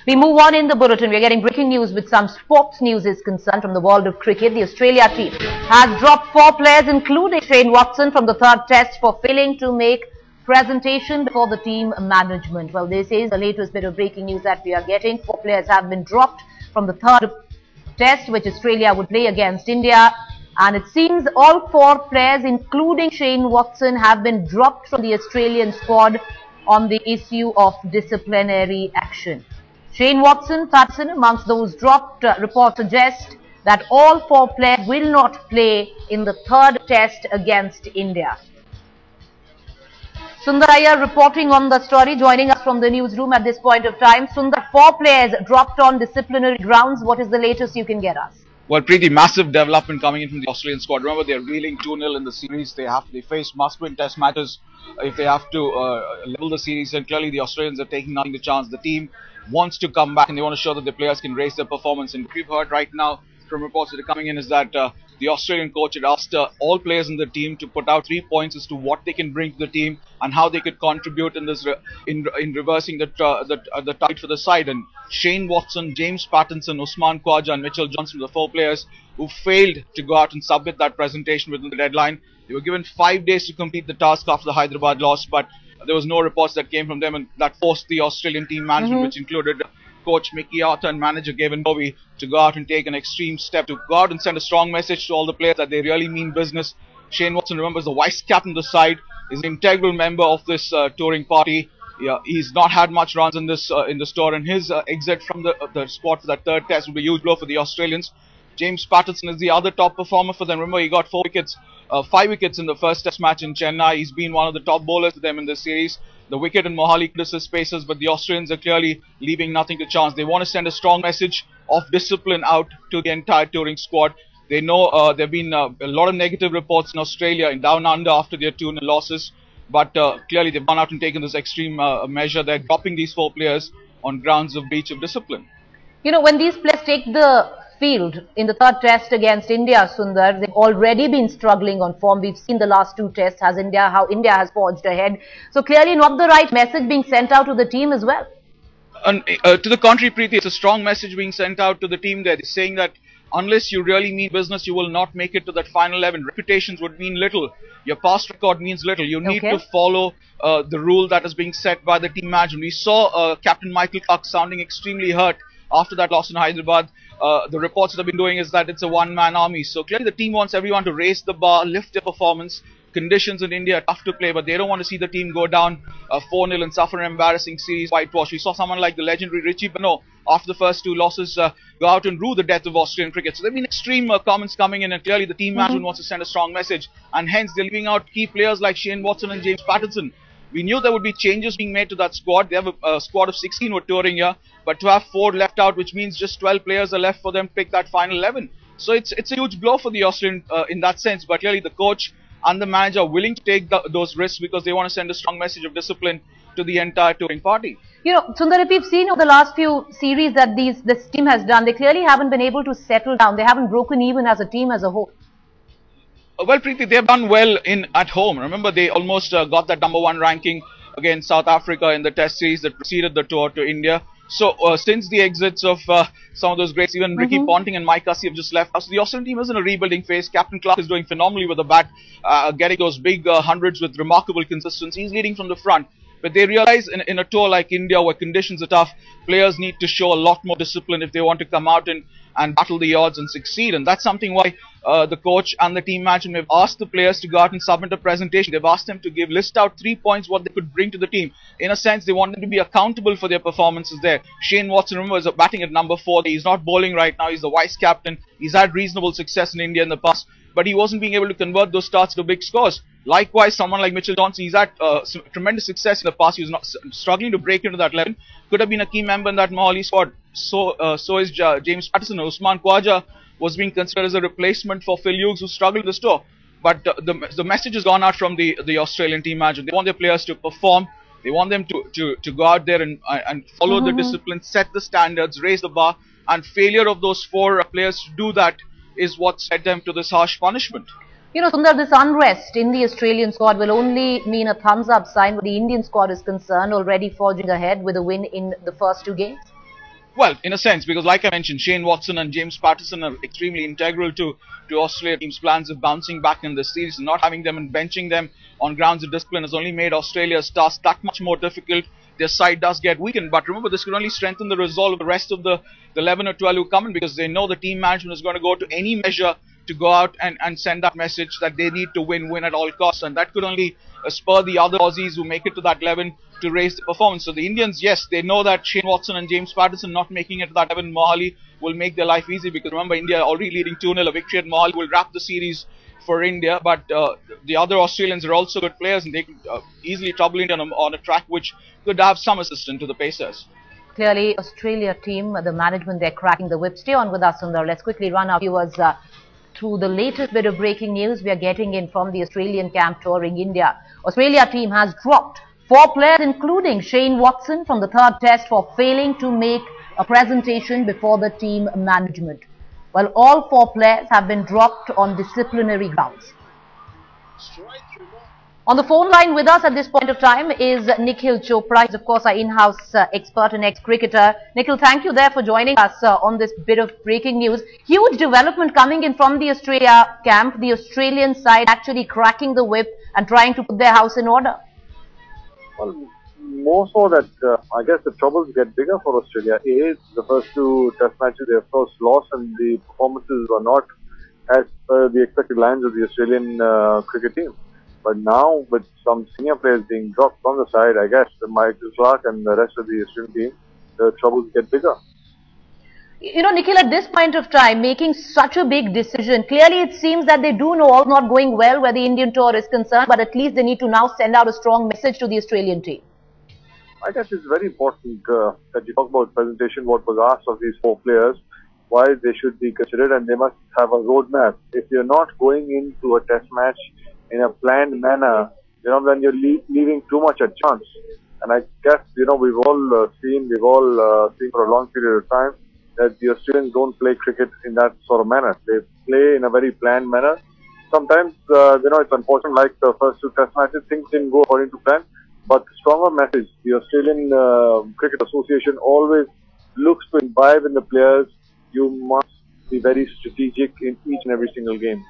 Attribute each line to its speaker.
Speaker 1: We move on in the bulletin. We are getting breaking news with some sports news is concerned from the world of cricket. The Australia team has dropped 4 players, including Shane Watson, from the 3rd test for failing to make presentation before the team management. Well, this is the latest bit of breaking news that we are getting. 4 players have been dropped from the 3rd test, which Australia would play against India. And it seems all 4 players, including Shane Watson, have been dropped from the Australian squad on the issue of disciplinary action. Shane Watson, Patterson, amongst those dropped, reports suggest that all 4 players will not play in the 3rd test against India. Sundar Iyer reporting on the story, joining us from the newsroom at this point of time. Sundar, 4 players dropped on disciplinary grounds. What is the latest you can get us?
Speaker 2: Well, pretty massive development coming in from the Australian squad. Remember, they're reeling 2-0 in the series. They face must-win test matches if they have to level the series. And clearly, the Australians are taking nothing to chance. The team wants to come back and they want to show that the players can raise their performance. And what we've heard right now from reports that are coming in is that the Australian coach had asked all players in the team to put out 3 points as to what they can bring to the team and how they could contribute in this in reversing the tide for the side. And Shane Watson, James Pattinson, Usman Khawaja and Mitchell Johnson were the 4 players who failed to go out and submit that presentation within the deadline. They were given 5 days to complete the task after the Hyderabad loss, but there was no reports that came from them, and that forced the Australian team management, which included coach Mickey Arthur and manager Gavin Bovey, to go out and take an extreme step, to go out and send a strong message to all the players that they really mean business. Shane Watson, remember, is the vice captain of the side, is an integral member of this touring party. Yeah, he's not had much runs in this tour, and his exit from the squad for that 3rd test will be a huge blow for the Australians. James Pattinson is the other top performer for them. Remember, he got 5 wickets in the first test match in Chennai. He's been one of the top bowlers for them in this series. The wicket in Mohali could assist pacers, but the Australians are clearly leaving nothing to chance. They want to send a strong message of discipline out to the entire touring squad. They know there have been a lot of negative reports in Australia in Down Under after their 2-0 losses, but clearly they've gone out and taken this extreme measure. They're dropping these 4 players on grounds of breach of discipline.
Speaker 1: You know, when these players take the field in the 3rd test against India, Sundar, they've already been struggling on form. We've seen the last 2 tests, how India has forged ahead. So clearly not the right message being sent out to the team as well.
Speaker 2: And to the contrary, Preeti, it's a strong message being sent out to the team there. They're saying that unless you really mean business, you will not make it to that final 11. Reputations would mean little. Your past record means little. You need to follow the rule that is being set by the team management. We saw Captain Michael Clarke sounding extremely hurt after that loss in Hyderabad. The reports that have been doing is that it's a one-man army. So clearly the team wants everyone to raise the bar, lift their performance. Conditions in India are tough to play, but they don't want to see the team go down 4-0 and suffer an embarrassing series whitewash. We saw someone like the legendary Richie Benaud, after the first 2 losses, go out and rue the death of Australian cricket. So there have been extreme comments coming in, and clearly the team management wants to send a strong message, and hence they're leaving out key players like Shane Watson and James Pattinson. We knew there would be changes being made to that squad. They have a squad of 16 who are touring here, but to have 4 left out, which means just 12 players are left for them to pick that final 11. So it's a huge blow for the Australian in that sense, but clearly the coach and the manager are willing to take those risks because they want to send a strong message of discipline to the entire touring party. You know,
Speaker 1: Sundar, if we've seen over the last few series that this team has done, they clearly haven't been able to settle down. They haven't broken even as a team as a whole.
Speaker 2: Well, Preeti, they've done well at home. Remember, they almost got that #1 ranking against South Africa in the test series that preceded the tour to India. So since the exits of some of those greats, even Ricky Ponting and Mike Hussey have just left us. The Australian team is in a rebuilding phase. Captain Clarke is doing phenomenally with the bat, getting those big hundreds with remarkable consistency. He's leading from the front. But they realize in a tour like India, where conditions are tough, players need to show a lot more discipline if they want to come out and battle the odds and succeed. And that's something why the coach and the team management have asked the players to go out and submit a presentation. They've asked them to list out 3 points what they could bring to the team. In a sense, they want them to be accountable for their performances there. Shane Watson, remember, is batting at #4. He's not bowling right now. He's the vice captain. He's had reasonable success in India in the past, but he wasn't being able to convert those starts to big scores. Likewise, someone like Mitchell Johnson, he's had tremendous success in the past. He was not struggling to break into that 11. Could have been a key member in that Mohali squad. So is James Pattinson. Usman Khawaja was being considered as a replacement for Phil Hughes, who struggled in the tour. But the message has gone out from the Australian team management. They want their players to perform. They want them to go out there and follow the discipline, set the standards, raise the bar. And failure of those 4 players to do that is what led them to this harsh punishment.
Speaker 1: You know, Sundar, this unrest in the Australian squad will only mean a thumbs-up sign where the Indian squad is concerned, already forging ahead with a win in the first 2 games.
Speaker 2: Well, in a sense, because like I mentioned, Shane Watson and James Patterson are extremely integral to Australia team's plans of bouncing back in this series. Not having them and benching them on grounds of discipline has only made Australia's task that much more difficult. Their side does get weakened, but remember, this could only strengthen the resolve of the rest of the 11 or 12 who come in, because they know the team management is going to go to any measure to go out and send that message that they need to win at all costs, and that could only spur the other Aussies who make it to that 11 to raise the performance. So the Indians, yes, they know that Shane Watson and James Patterson not making it to that 11 Mohali will make their life easy, because remember, India already leading 2-0. A victory at Mohali will wrap the series for India, but the other Australians are also good players, and they could easily trouble India on a track which could have some assistance to the pacers.
Speaker 1: Clearly, Australia team, the management, they're cracking the whip. Stay on with us, Sundar. Let's quickly run our viewers through the latest bit of breaking news we are getting in from the Australian camp touring India. Australia team has dropped 4 players, including Shane Watson, from the 3rd test for failing to make a presentation before the team management. Well, all 4 players have been dropped on disciplinary grounds. On the phone line with us at this point of time is Nikhil Chopra. He's, of course, our in-house expert and ex-cricketer. Nikhil, thank you there for joining us on this bit of breaking news. Huge development coming in from the Australia camp. The Australian side actually cracking the whip and trying to put their house in order.
Speaker 3: Well, more so that I guess the troubles get bigger for Australia. The first 2 test matches they of course lost, and the performances were not as per the expected lines of the Australian cricket team. But now, with some senior players being dropped from the side, I guess Michael Clarke and the rest of the Australian team, the troubles get bigger.
Speaker 1: You know, Nikhil, at this point of time, making such a big decision, clearly it seems that they do know all not going well where the Indian tour is concerned, but at least they need to now send out a strong message to the Australian team.
Speaker 3: I guess it's very important that you talk about presentation, what was asked of these 4 players, why they should be considered, and they must have a roadmap. If you're not going into a test match in a planned manner, then you're leaving too much at chance. And I guess, we've all seen for a long period of time that the Australians don't play cricket in that sort of manner. They play in a very planned manner. Sometimes, it's unfortunate, like the first 2 test matches, things didn't go according to plan. But the stronger message, the Australian Cricket Association always looks to imbibe in the players. You must be very strategic in each and every single game.